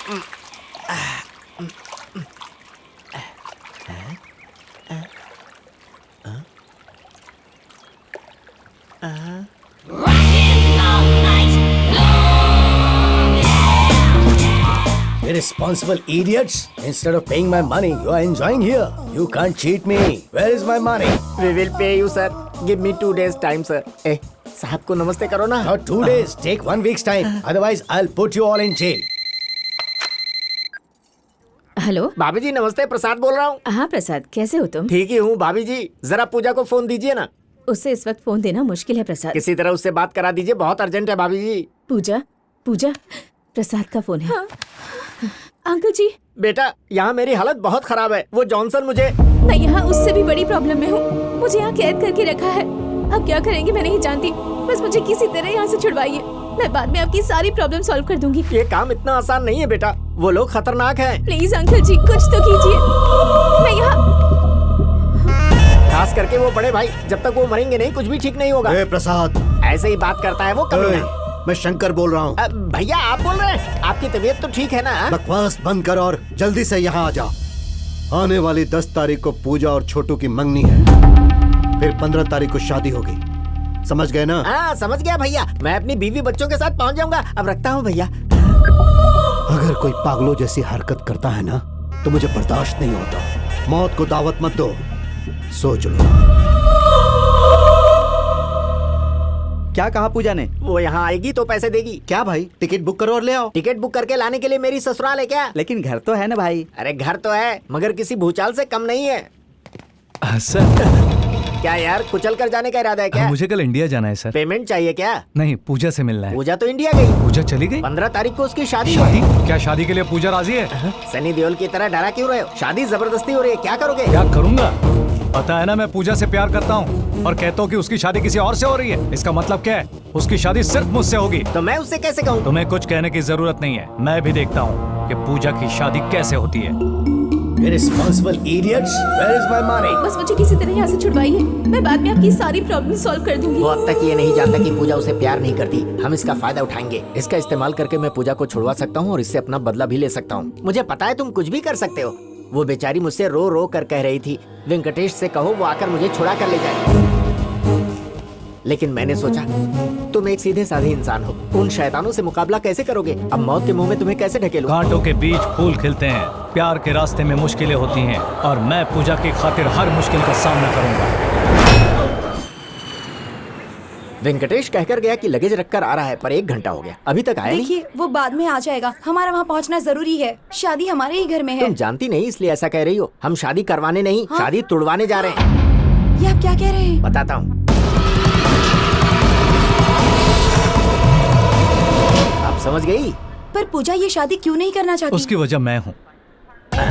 Irresponsible idiots! Instead of paying my money, you are enjoying here. You can't cheat me. Where is my money? We will pay you, sir. Give me 2 days time, sir. Eh, साहब को नमस्ते करो ना. Not 2 days. Take 1 week's time. Otherwise, I'll put you all in jail. Hello भाभी जी नमस्ते, प्रसाद बोल रहा हूँ. हाँ प्रसाद, कैसे हो तुम? ठीक ही हूँ भाभी जी. जरा पूजा को फोन दीजिए ना. उससे इस वक्त फोन देना मुश्किल है प्रसाद. किसी तरह उससे बात करा दीजिए, बहुत अर्जेंट है भाभी जी. पूजा पूजा प्रसाद का फोन है. हाँ। अंकल जी. बेटा यहाँ मेरी हालत बहुत खराब है. वो जॉनसन मुझे. मैं यहाँ उससे भी बड़ी प्रॉब्लम में हूँ. मुझे यहाँ कैद करके रखा है. अब क्या करेंगे मैं नहीं जानती. बस मुझे किसी तरह यहाँ से छुड़वाइए. मैं बाद में आपकी सारी प्रॉब्लम सॉल्व कर दूंगी. ये काम इतना आसान नहीं है बेटा. वो लोग खतरनाक हैं. प्लीज अंकल जी कुछ तो कीजिए. मैं यहाँ. खास करके वो बड़े भाई. जब तक वो मरेंगे नहीं कुछ भी ठीक नहीं होगा. प्रसाद. ऐसे ही बात करता है वो कमीना. मैं शंकर बोल रहा हूँ. भैया आप बोल रहे हैं. आपकी तबीयत तो ठीक है ना? बकवास बंद कर और जल्दी से यहाँ आ जा. आने वाली 10 तारीख को पूजा और छोटू की मंगनी है. फिर 15 तारीख को शादी होगी. समझ गए ना? हाँ समझ गया भैया. मैं अपनी बीवी बच्चों के साथ पहुँच जाऊंगा. अब रखता हूँ भैया. अगर कोई पागलों जैसी हरकत करता है ना तो मुझे बर्दाश्त नहीं होता. मौत को दावत मत दो. सोच लो. क्या कहा पूजा ने? वो यहाँ आएगी तो पैसे देगी. क्या भाई, टिकट बुक करो और ले आओ. टिकट बुक करके लाने के लिए मेरी ससुराल है क्या? लेकिन घर तो है ना भाई. अरे घर तो है मगर किसी भूचाल से कम नहीं है. सर क्या यार कुचल कर जाने का इरादा है क्या? मुझे कल इंडिया जाना है सर. पेमेंट चाहिए क्या? नहीं, पूजा से मिलना है. पूजा तो इंडिया गई. पूजा चली गई? 15 तारीख को उसकी शादी शादी? है. क्या शादी के लिए पूजा राजी है? सनी देओल की तरह डरा क्यों रहे हो? शादी जबरदस्ती हो रही है. क्या करोगे? क्या करूँगा? पता है ना मैं पूजा से प्यार करता हूँ और कहता हूँ कि उसकी शादी किसी और से हो रही है. इसका मतलब क्या है? उसकी शादी सिर्फ मुझसे होगी. तो मैं उससे कैसे कहूँ? तुम्हें कुछ कहने की जरूरत नहीं है. मैं भी देखता हूँ कि पूजा की शादी कैसे होती है. Irresponsible idiots! Where is my money? बस मुझे किसी तरह यहाँ से छुड़वाइए. मैं बाद में आपकी सारी प्रॉब्लम सॉल्व कर दूंगी. वो अब तक ये नहीं जानता कि पूजा उसे प्यार नहीं करती. हम इसका फायदा उठाएंगे. इसका इस्तेमाल करके मैं पूजा को छुड़वा सकता हूँ और इससे अपना बदला भी ले सकता हूँ. मुझे पता है तुम कुछ भी कर सकते हो. वो बेचारी मुझसे रो रो कर कह रही थी वेंकटेश से कहो वो आकर मुझे छुड़ा कर ले जाए. लेकिन मैंने सोचा तुम एक सीधे साधे इंसान हो. उन शैतानों से मुकाबला कैसे करोगे? अब मौत के मुंह में तुम्हें कैसे ढकेलूं? कांटों के बीच फूल खिलते हैं. प्यार के रास्ते में मुश्किलें होती हैं और मैं पूजा की खातिर हर मुश्किल का सामना करूंगा. वेंकटेश कहकर गया कि लगेज रखकर आ रहा है, पर 1 घंटा हो गया अभी तक आया नहीं. देखिए वो बाद में आ जाएगा. हमारा वहाँ पहुँचना जरूरी है. शादी हमारे ही घर में है. तुम जानती नहीं इसलिए ऐसा कह रही हो. हम शादी करवाने नहीं हाँ? शादी तुड़वाने जा रहे हैं. ये आप क्या कह रहे हैं? बताता हूँ. आप समझ गई? पर पूजा ये शादी क्यों नहीं करना चाहती? उसकी वजह मैं हूँ.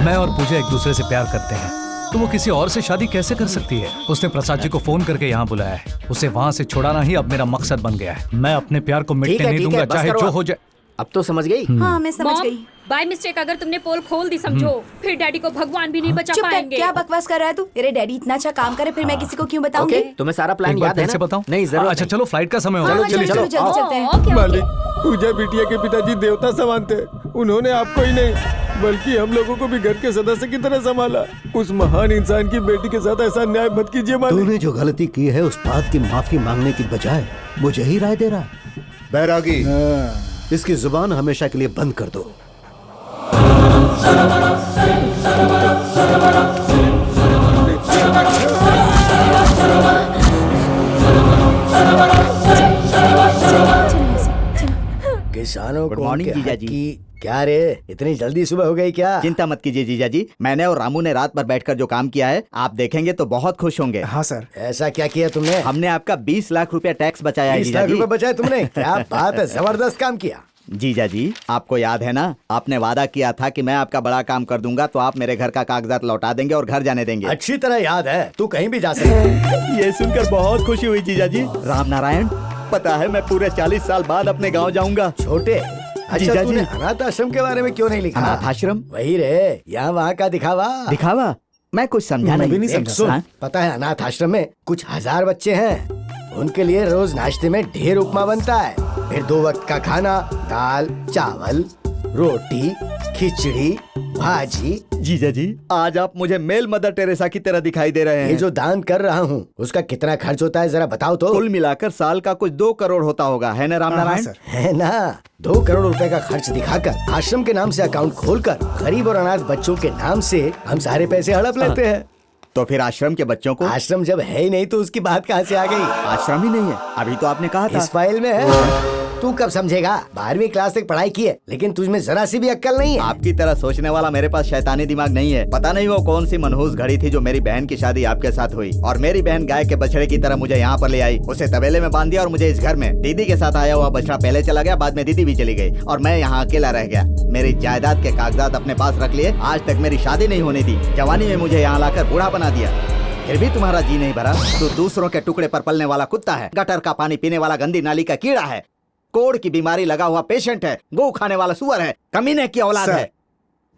मैं और पूजा एक दूसरे से प्यार करते हैं तो वो किसी और से शादी कैसे कर सकती है? उसने प्रसाद जी को फोन करके यहाँ बुलाया है. उसे वहाँ से छुड़ाना ही अब मेरा मकसद बन गया है. मैं अपने प्यार को मिटने नहीं दूंगा चाहे जो हो जाए. अब तो समझ गई? हाँ मैं समझ गई. बाय मिस्टेक अगर तुमने पोल खोल दी समझो फिर डैडी को भगवान भी नहीं बचा चुप कर. पाएंगे. क्या बकवास कर रहा है तू? तेरे डैडी इतना अच्छा काम करे फिर मैं किसी को क्यों बताऊंगी? ओके, तुम्हें सारा प्लान एक बार याद है फिर से ना? बताऊं? नहीं जरूर. अच्छा चलो फ्लाइट का समय हो हाँ, गया. चलो चलो जल्दी चलते हैं. ओके, मालिक, पूजा बिटिया के पिताजी देवता समान थे. उन्होंने आपको ही नहीं बल्कि हम लोगों को भी घर के सदस्य की तरह संभाला. उस महान इंसान की बेटी के साथ ऐसा अन्याय मत कीजिए मालिक. तूने जो गलती की है उस बात की माफी मांगने की बजाय मुझे ही राय दे रहा है. बैरागी, इसकी जुबान हमेशा के लिए बंद कर दो. किसानों गुड को मॉर्निंग उनके जीजा हक जी. की क्या रे, इतनी जल्दी सुबह हो गई क्या? चिंता मत कीजिए जीजा जी. मैंने और रामू ने रात भर बैठकर जो काम किया है आप देखेंगे तो बहुत खुश होंगे. हाँ सर. ऐसा क्या किया तुमने? हमने आपका 20 लाख रुपया टैक्स बचाया है 20 जीजा लाख जी. रुपए बचाए तुमने? क्या बात है, जबरदस्त काम किया. जीजा जी आपको याद है ना आपने वादा किया था कि मैं आपका बड़ा काम कर दूंगा तो आप मेरे घर का कागजात लौटा देंगे और घर जाने देंगे. अच्छी तरह याद है, तू कहीं भी जा सकता है. ये सुनकर बहुत खुशी हुई जीजा जी. राम नारायण, पता है मैं पूरे 40 साल बाद अपने गाँव जाऊंगा. छोटे, अच्छा जीजा तूने जी. अनाथ आश्रम के बारे में क्यों नहीं लिखा? अनाथ आश्रम? वही रे, यहाँ वहाँ का दिखावा. दिखावा? मैं कुछ समझा मैं भी नहीं. नहीं देख समझा. सुन, हाँ? पता है अनाथ आश्रम में कुछ 1000 बच्चे हैं. उनके लिए रोज नाश्ते में ढेर उपमा बनता है. फिर 2 वक्त का खाना, दाल चावल. रोटी, खिचड़ी, भाजी। जीजा जी, आज आप मुझे मेल मदर टेरेसा की तरह दिखाई दे रहे हैं। ये जो दान कर रहा हूँ उसका कितना खर्च होता है जरा बताओ तो। कुल मिलाकर साल का कुछ 2 करोड़ होता होगा, है ना राम नारायण? है ना, 2 करोड़ रुपए का खर्च दिखाकर आश्रम के नाम से अकाउंट खोलकर गरीब और अनाथ बच्चों के नाम से हम सारे पैसे हड़प लेते हैं। तो फिर आश्रम के बच्चों को? आश्रम जब है ही नहीं तो उसकी बात कहाँ से आ गई? आश्रम ही नहीं है, अभी तो आपने कहा था। इस फाइल में है। तू कब समझेगा? 12वीं क्लास तक पढ़ाई की है, लेकिन तुझमें जरा सी भी अक्ल नहीं है। आपकी तरह सोचने वाला मेरे पास शैतानी दिमाग नहीं है। पता नहीं वो कौन सी मनहूस घड़ी थी जो मेरी बहन की शादी आपके साथ हुई और मेरी बहन गाय के बछड़े की तरह मुझे यहाँ पर ले आई, उसे तबेले में बांध दिया और मुझे इस घर में दीदी के साथ आया हुआ बछड़ा पहले चला गया, बाद में दीदी भी चली गई और मैं यहाँ अकेला रह गया। मेरी जायदाद के कागजात अपने पास रख लिए, आज तक मेरी शादी नहीं होने दी। जवानी में मुझे यहाँ लाकर बूढ़ा बना दिया, फिर भी तुम्हारा जी नहीं भरा। तू दूसरों के टुकड़े पर पलने वाला कुत्ता है, गटर का पानी पीने वाला गंदी नाली का कीड़ा है, कोड़ की बीमारी लगा हुआ पेशेंट है, गौ खाने वाला सुअर है, कमीने की औलाद है।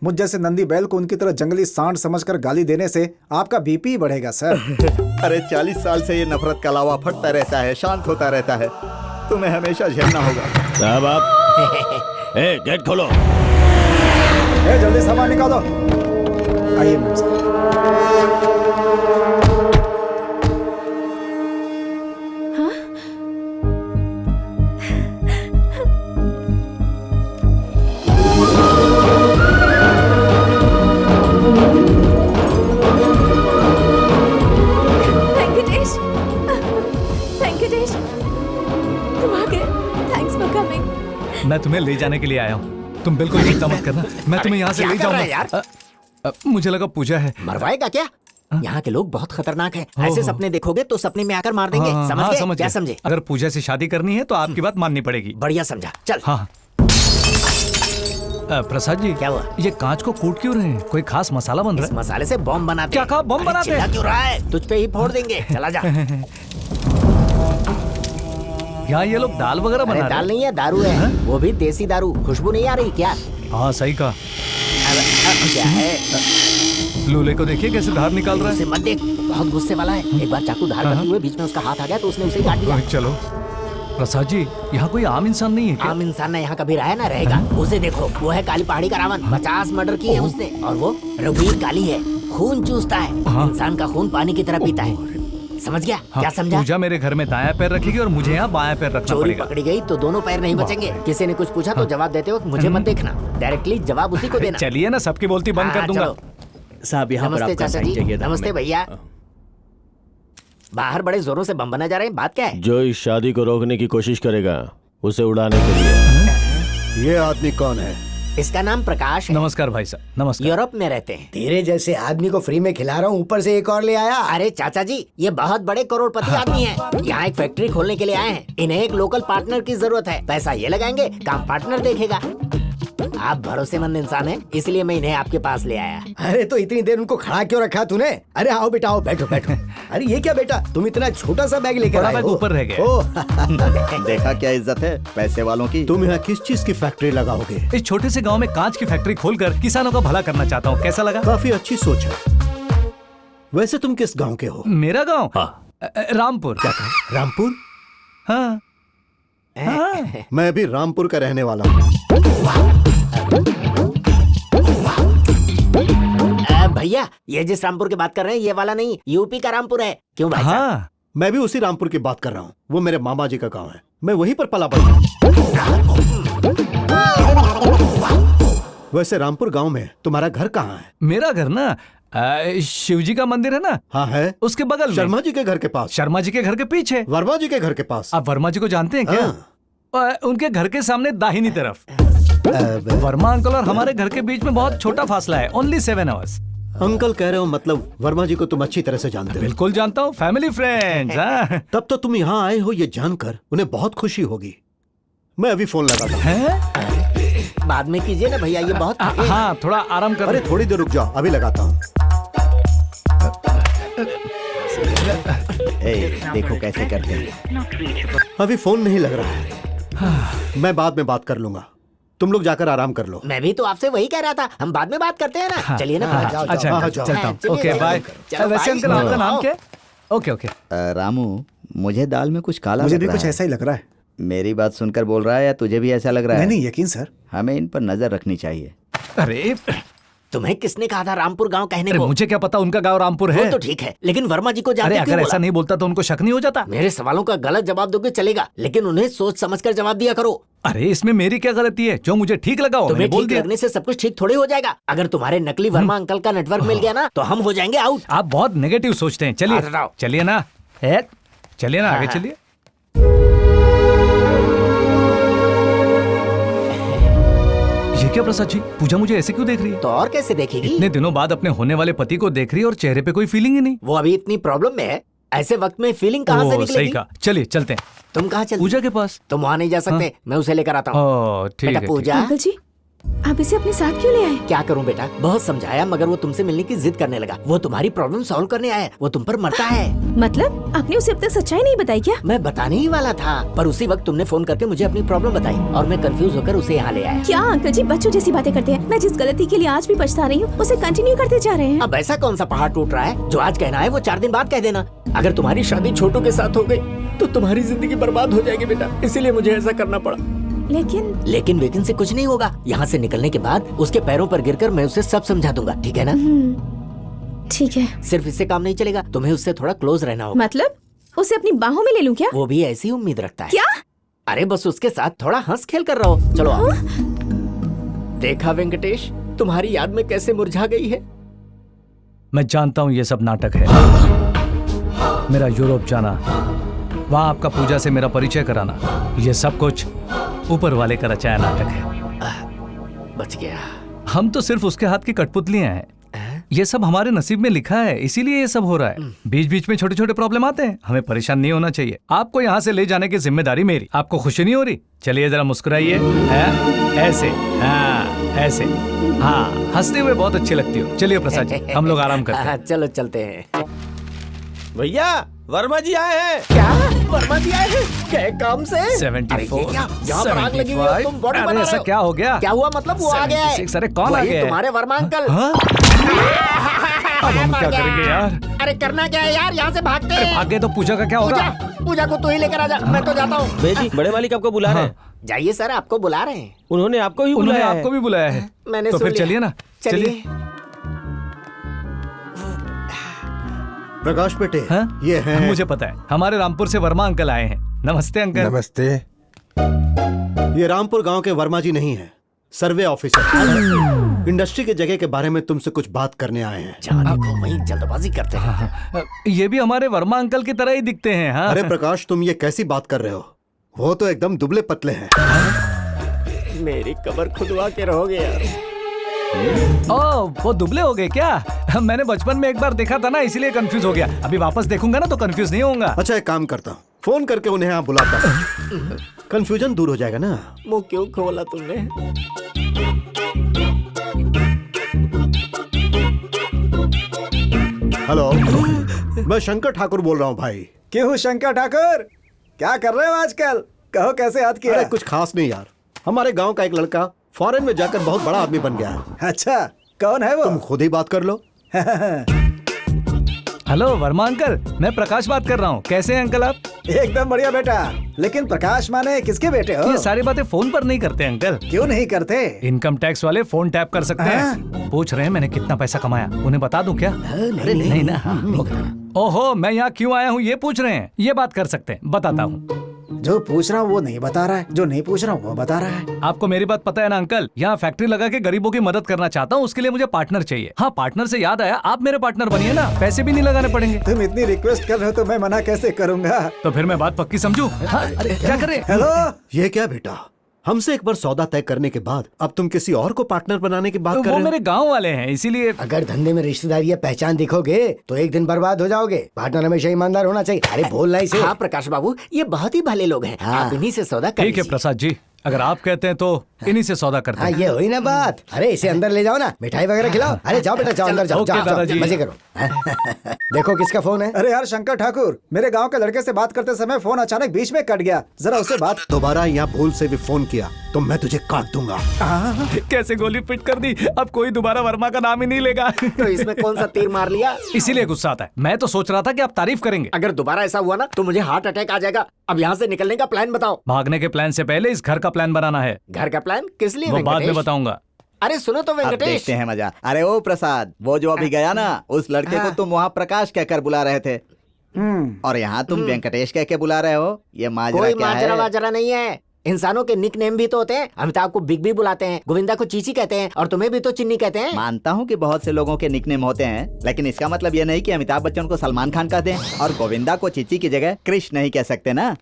मुझ जैसे नंदी बैल को उनकी तरह जंगली सांड समझकर गाली देने से आपका बीपी बढ़ेगा सर। अरे 40 साल से ये नफरत का लावा फटता रहता है, शांत होता रहता है, तुम्हें हमेशा झेलना होगा। साहब आप गेट खोलो। जल्दी सामान निकालो। आइए मैम साहब। मैं तुम्हें ले जाने के लिए आया हूँ, तुम बिल्कुल चिंता मत करना, मैं तुम्हें यहाँ से ले जाऊंगा। मुझे लगा पूजा है। मरवाएगा क्या? यहाँ के लोग बहुत खतरनाक हैं। ऐसे सपने देखोगे तो सपने में आकर मार देंगे। समझ गए? क्या समझे? अगर पूजा से शादी करनी है तो आपकी बात माननी पड़ेगी। बढ़िया समझा, चल। हाँ प्रसाद जी, क्या हुआ? ये कांच को कूट क्यों रहे हैं? कोई खास मसाला बन रहा है? इस मसाले से बॉम्ब बनाते। क्या कहा? बॉम्ब बनाते? चिल्ला क्यों रहा है? तुझ पे ही फोड़ देंगे, चला जा। यहाँ ये लोग दाल वगैरह बना रहे हैं? दाल नहीं है, दारू है। वो भी देसी दारू। खुशबू नहीं आ रही क्या? हाँ सही कहा। क्या है? लूले को देखिए कैसे धार निकाल रहा है। उसे मत देख, बहुत गुस्से वाला है। एक बार चाकू धार करते हुए बीच में उसका हाथ आ गया तो उसने उसे काट दिया। चलो प्रसाद जी, यहाँ कोई आम इंसान नहीं है क्या? आम इंसान ने यहाँ कभी रहा ना रहेगा। उसे देखो, वो है काली पहाड़ी का रावण। 50 मर्डर किए हैं उसने। और वो रघुवीर काली है, खून चूसता है। इंसान का खून पानी की तरह पीता है। समझ गया? क्या समझा? पूजा मेरे घर में दायां पैर रखेगी और मुझे यहाँ बायां पैर रखना चोरी पड़ेगा। पकड़ी गई तो दोनों पैर नहीं बचेंगे। किसी ने कुछ पूछा तो जवाब देते हो मुझे मत देखना, डायरेक्टली जवाब उसी को देना। चलिए ना, सबकी बोलती बंद कर दूंगा। साहब यहाँ पर आपका साइन चाहिए था। नमस्ते भैया। बाहर बड़े जोरों से बम बना जा रहे हैं, बात क्या है? जो इस शादी को रोकने की कोशिश करेगा उसे उड़ाने के लिए। ये आदमी कौन है? इसका नाम प्रकाश है। नमस्कार भाई साहब। नमस्कार। यूरोप में रहते हैं। तेरे जैसे आदमी को फ्री में खिला रहा हूँ, ऊपर से एक और ले आया। अरे चाचा जी, ये बहुत बड़े करोड़पति आदमी हैं। यहाँ एक फैक्ट्री खोलने के लिए आए हैं। इन्हें एक लोकल पार्टनर की जरूरत है। पैसा ये लगाएंगे, काम पार्टनर देखेगा। आप भरोसेमंद इंसान हैं, इसलिए मैं इन्हें आपके पास ले आया। अरे तो इतनी देर उनको खड़ा क्यों रखा तूने? अरे आओ बेटा, आओ, बैठो बैठो। अरे ये क्या बेटा, तुम इतना छोटा सा बैग लेकर आए हो? ऊपर रह गया। देखा क्या इज्जत है पैसे वालों की। तुम यहाँ किस चीज की फैक्ट्री लगाओगे? इस छोटे से गांव में कांच की फैक्ट्री खोलकर किसानों का भला करना चाहता हूँ। कैसा लगा? काफी अच्छी सोच है। वैसे तुम किस गांव के हो? मेरा गांव? रामपुर। क्या कहा? रामपुर? हाँ। मैं भी रामपुर का रहने वाला हूँ। भैया, ये जिस रामपुर की बात कर रहे हैं ये वाला नहीं, यूपी का रामपुर है। क्यों भाई? हाँ, मैं भी उसी रामपुर की बात कर रहा हूँ। वो मेरे मामा जी का गांव है, मैं वहीं पर पला बड़ा। वैसे रामपुर गांव में तुम्हारा घर कहाँ है? मेरा घर ना शिव जी का मंदिर है ना? हाँ है। उसके बगल में। शर्मा जी के घर के पास? शर्मा जी के घर के पीछे। वर्मा जी के घर के पास? आप वर्मा जी को जानते हैं क्या? उनके घर के सामने दाहिनी तरफ। वर्मा अंकल और हमारे घर के बीच में बहुत छोटा फासला है, ओनली 7 आवर्स। अंकल कह रहे हो, मतलब वर्मा जी को तुम अच्छी तरह से जानते हो? बिल्कुल जानता हूँ, फैमिली फ्रेंड्स। तब तो तुम यहाँ आए हो ये जानकर उन्हें बहुत खुशी होगी। मैं अभी फोन लगाता हूँ। बाद में कीजिए ना भैया, ये बहुत हाँ, थोड़ा आराम कर। अरे थोड़ी देर रुक जाओ, अभी लगाता हूँ। देखो कैसे करते हैं। अभी फोन नहीं लग रहा है। मैं बाद में बात कर लूंगा, तुम लोग जाकर आराम कर लो। मैं भी तो आपसे वही कह रहा था, हम बाद में बात करते हैं ना। चलिए ना। अच्छा चलता हूँ। Okay bye. वैसे अंकल आपका नाम क्या? Okay okay. रामू, मुझे दाल में कुछ काला मुझे भी कुछ ऐसा ही लग रहा है। मेरी बात सुनकर बोल रहा है या तुझे भी ऐसा लग रहा है? नहीं यकीन सर। हमें इन पर नजर रखनी चाहिए। अरे तुम्हें किसने कहा था रामपुर गांव कहने अरे को? मुझे क्या पता उनका गांव रामपुर है। वो तो ठीक है, लेकिन वर्मा जी को जानते अरे क्यों अगर बोला? ऐसा नहीं बोलता तो उनको शक नहीं हो जाता? मेरे सवालों का गलत जवाब दोगे चलेगा, लेकिन उन्हें सोच समझकर जवाब दिया करो। अरे इसमें मेरी क्या गलती है? जो मुझे ठीक लगा वो मैंने तुम्हें बोल ठीक दिया। लगने से सब कुछ ठीक थोड़ी हो जाएगा। अगर तुम्हारे नकली वर्मा अंकल का नेटवर्क मिल गया ना तो हम हो जाएंगे आउट। आप बहुत नेगेटिव सोचते हैं। चलिए हटाओ। चलिए ना, चलिए ना, आगे चलिए। ये क्या प्रसाद जी, पूजा मुझे ऐसे क्यों देख रही है? तो और कैसे देखेगी? इतने दिनों बाद अपने होने वाले पति को देख रही है और चेहरे पे कोई फीलिंग ही नहीं। वो अभी इतनी प्रॉब्लम में है, ऐसे वक्त में फीलिंग कहाँ से ओह, निकलेगी? सही कहा। चलिए चलते हैं तुम कहाँ चल? पूजा के पास। तुम वहाँ नहीं जा सकते, मैं उसे लेकर आता हूँ। ओह ठीक बेटा है। पूजा, अंकल जी आप इसे अपने साथ क्यों ले आए? क्या करूं बेटा, बहुत समझाया मगर वो तुमसे मिलने की जिद करने लगा। वो तुम्हारी प्रॉब्लम सॉल्व करने आया है, वो तुम पर मरता है। मतलब आपने उसे अब तक सच्चाई नहीं बताई क्या? मैं बताने ही वाला था, पर उसी वक्त तुमने फोन करके मुझे अपनी प्रॉब्लम बताई और मैं कंफ्यूज होकर उसे यहाँ ले आया। क्या अंकल जी बच्चों जैसी बातें करते हैं? मैं जिस गलती के लिए आज भी पछता रही हूँ उसे कंटिन्यू करते जा रहे हैं। अब ऐसा कौन सा पहाड़ टूट रहा है? जो आज कहना है वो 4 दिन बाद कह देना। अगर तुम्हारी शादी छोटू के साथ हो गई तो तुम्हारी जिंदगी बर्बाद हो जाएगी बेटा, इसीलिए मुझे ऐसा करना पड़ा। लेकिन वेकिन से कुछ नहीं होगा। यहाँ से निकलने के बाद उसके पैरों पर गिरकर मैं उसे सब समझा दूंगा, ठीक है ना? ठीक है। सिर्फ इससे काम नहीं चलेगा, तुम्हें उससे थोड़ा क्लोज रहना होगा। मतलब उसे अपनी बाहों में ले लूं क्या? वो भी ऐसी उम्मीद रखता है। क्या? अरे बस उसके साथ थोड़ा हंस खेल कर रहो। चलो आओ। देखा वेंकटेश, तुम्हारी याद में कैसे मुरझा गई है। मैं जानता हूँ ये सब नाटक है। मेरा यूरोप जाना, वहाँ आपका पूजा से मेरा परिचय कराना, ये सब कुछ ऊपर वाले का रचाया नाटक है। बच गया। हम तो सिर्फ उसके हाथ की कठपुतलियां हैं। ये सब हमारे नसीब में लिखा है, इसीलिए ये सब हो रहा है। बीच बीच में छोटे छोटे प्रॉब्लम आते हैं, हमें परेशान नहीं होना चाहिए। आपको यहाँ से ले जाने की जिम्मेदारी मेरी। आपको खुशी नहीं हो रही? चलिए जरा मुस्कुराइए। ऐसे, हाँ ऐसे, हाँ हंसते हुए बहुत अच्छी लगती हो। चलिए प्रसाद जी, हम लोग आराम करते हैं। चलो चलते हैं। भैया वर्मा जी आए हैं। क्या वर्मा जी आए हैं? क्या काम से? 74, यहाँ पर आग लगी हुई है, तुम बॉडी बना रहे ऐसा हो। क्या हो गया? क्या हुआ मतलब? वो आ गया है। 76, अरे कौन आ वही गया है? तुम्हारे वर्मा अंकल। हाँ? अब हम क्या करेंगे यार? अरे करना क्या है यार, यहाँ से भागते हैं। भाग गए तो पूजा का क्या होगा? पूजा को तू ही लेकर आजा, मैं तो जाता हूँ। जी बड़े मालिक आपको बुला रहे हैं। जाइए सर, आपको बुला रहे हैं। उन्होंने आपको ही उन्होंने बुलाया है। आपको भी बुलाया है। मैंने तो सुन फिर लिया। चलिए ना, चलिए। प्रकाश बेटे, हाँ? ये हैं। मुझे पता है, हमारे रामपुर से वर्मा अंकल आए हैं। नमस्ते अंकल। नमस्ते। ये रामपुर गांव के वर्मा जी नहीं है, सर्वे ऑफिसर। इंडस्ट्री के जगह के बारे में तुमसे कुछ बात करने आए हैं। जाने को वहीं जल्दबाजी करते हैं। ये भी हमारे वर्मा अंकल की तरह ही दिखते हैं। हाँ? अरे प्रकाश, तुम ये कैसी बात कर रहे हो? वो तो एकदम दुबले पतले हैं। मेरी कबर खुदवा के रहोगे यार। ओह, वो दुबले हो गए क्या? मैंने बचपन में एक बार देखा था ना, इसीलिए कंफ्यूज हो गया। अभी वापस देखूंगा ना तो कंफ्यूज नहीं होऊंगा। अच्छा एक काम करता हूँ, फोन करके उन्हें यहाँ बुलाता हूँ। कंफ्यूजन दूर हो जाएगा ना। मुंह क्यों खोला तुमने? हेलो, मैं शंकर ठाकुर बोल रहा हूँ भाई। क्यों शंकर ठाकुर, क्या कर रहे हो आजकल? कहो कैसे याद किया? अरे कुछ खास नहीं यार, हमारे गांव का एक लड़का फॉरेन में जाकर बहुत बड़ा आदमी बन गया है। अच्छा, कौन है वो? तुम खुद ही बात कर लो। हेलो वर्मा अंकल, मैं प्रकाश बात कर रहा हूँ। कैसे हैं अंकल आप? एकदम बढ़िया बेटा। लेकिन प्रकाश माने किसके बेटे हो? ये सारी बातें फोन पर नहीं करते अंकल। क्यों नहीं करते? इनकम टैक्स वाले फोन टैप कर सकते हैं। पूछ रहे हैं मैंने कितना पैसा कमाया, उन्हें बता दूं क्या? अरे नहीं ना। हाँ। ओहो, मैं यहाँ क्यों आया हूँ ये पूछ रहे हैं? ये बात कर सकते हैं, बताता हूँ। जो पूछ रहा हूँ वो नहीं बता रहा है, जो नहीं पूछ रहा हूँ वो बता रहा है। आपको मेरी बात पता है ना अंकल, यहाँ फैक्ट्री लगा के गरीबों की मदद करना चाहता हूँ, उसके लिए मुझे पार्टनर चाहिए। हाँ, पार्टनर से याद आया, आप मेरे पार्टनर बनिए ना, पैसे भी नहीं लगाने पड़ेंगे। तुम इतनी रिक्वेस्ट कर रहे हो तो मैं मना कैसे करूँगा? तो फिर मैं बात पक्की समझूं? हाँ, अरे क्या करें? हेलो, ये क्या बेटा, हमसे एक बार सौदा तय करने के बाद अब तुम किसी और को पार्टनर बनाने की बात कर वो रहे हो? मेरे गांव वाले हैं, इसीलिए। अगर धंधे में रिश्तेदारी या पहचान दिखोगे तो एक दिन बर्बाद हो जाओगे। पार्टनर हमेशा ईमानदार होना चाहिए। अरे बोलना इसे। हाँ प्रकाश बाबू, ये बहुत ही भले लोग हैं। आप इन्हीं से सौदा कर ठीक है लीजिए। प्रसाद जी, अगर आप कहते हैं तो इन्हीं से सौदा करते हाँ हैं। ये हुई ना बात। अरे इसे अंदर ले जाओ ना, मिठाई वगैरह खिलाओ। अरे जाओ बेटा जाओ, अंदर जाओ, ओके जाओ, जाओ, दादाजी। मजे करो। देखो किसका फोन है। अरे यार शंकर ठाकुर, मेरे गांव के लड़के से बात करते समय फोन अचानक बीच में कट गया, जरा उससे बात। दोबारा यहाँ भूल से भी फोन किया तो मैं तुझे काट दूंगा। कैसे गोली फिट कर दी, अब कोई दोबारा वर्मा का नाम ही नहीं लेगा। तो इसमें कौन सा तीर मार लिया? इसीलिए गुस्सा आता है। मैं तो सोच रहा था कि आप तारीफ करेंगे। अगर दोबारा ऐसा हुआ ना तो मुझे हार्ट अटैक आ जाएगा। अब यहाँ से निकलने का प्लान बताओ। भागने के प्लान से पहले इस घर का प्लान बनाना है। घर का प्लान किस लिए? वो बाद में वेंकटेश? बताऊंगा। अरे सुनो तो अब वेंकटेश। देखते हैं मजा। अरे ओ प्रसाद, वो जो अभी गया ना, उस लड़के को तुम वहाँ प्रकाश कहकर बुला रहे थे और यहाँ तुम वेंकटेश कह के बुला रहे हो। ये माजरा कोई क्या माजरा है? वाजरा नहीं है। इंसानों के निक नेम भी तो होते हैं। अमिताभ को बिग बी बुलाते हैं, गोविंदा को चीची कहते हैं और तुम्हें भी तो चिन्नी कहते हैं। मानता हूँ कि बहुत से लोगों के निकनेम होते हैं, लेकिन इसका मतलब ये नहीं कि अमिताभ बच्चन को सलमान खान कह दें और गोविंदा को चीची की जगह कृष्ण नहीं कह सकते ना।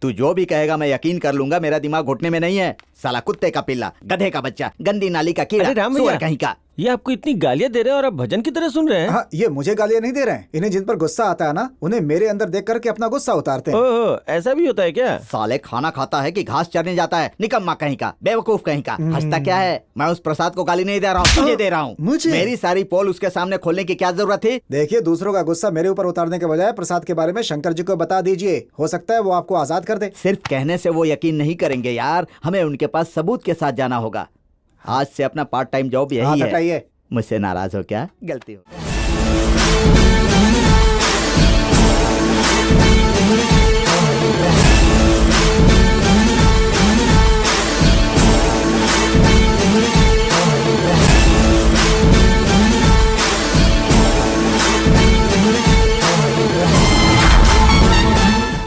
तू जो भी कहेगा मैं यकीन कर लूंगा, मेरा दिमाग घुटने में नहीं है। साला कुत्ते का पिल्ला, गधे का बच्चा, गंदी नाली का कीड़ा, अरे राम सुअर भैया, कहीं का। ये आपको इतनी गालियां दे रहे हैं और आप भजन की तरह सुन रहे हैं। हाँ, ये मुझे गालियां नहीं दे रहे हैं। इन्हें जिन पर गुस्सा आता है ना, उन्हें मेरे अंदर देख करके अपना गुस्सा उतारते हैं। ओह, ऐसा भी होता है क्या? साले खाना खाता है कि घास चरने जाता है, निकम्मा कहीं का, बेवकूफ कहीं का। हंसता क्या है? मैं उस प्रसाद को गाली नहीं दे रहा हूँ, तुझे दे रहा हूँ। मुझे? मेरी सारी पोल उसके सामने खोलने की क्या जरूरत थी? देखिए, दूसरों का गुस्सा मेरे ऊपर उतारने के बजाय प्रसाद के बारे में शंकर जी को बता दीजिए। हो सकता है वो आपको आजाद कर दे। सिर्फ कहने से वो यकीन नहीं करेंगे यार, हमें उनके पास सबूत के साथ जाना होगा। आज से अपना पार्ट टाइम जॉब हाथ यही है। हटाइए। मुझसे नाराज हो क्या? गलती हो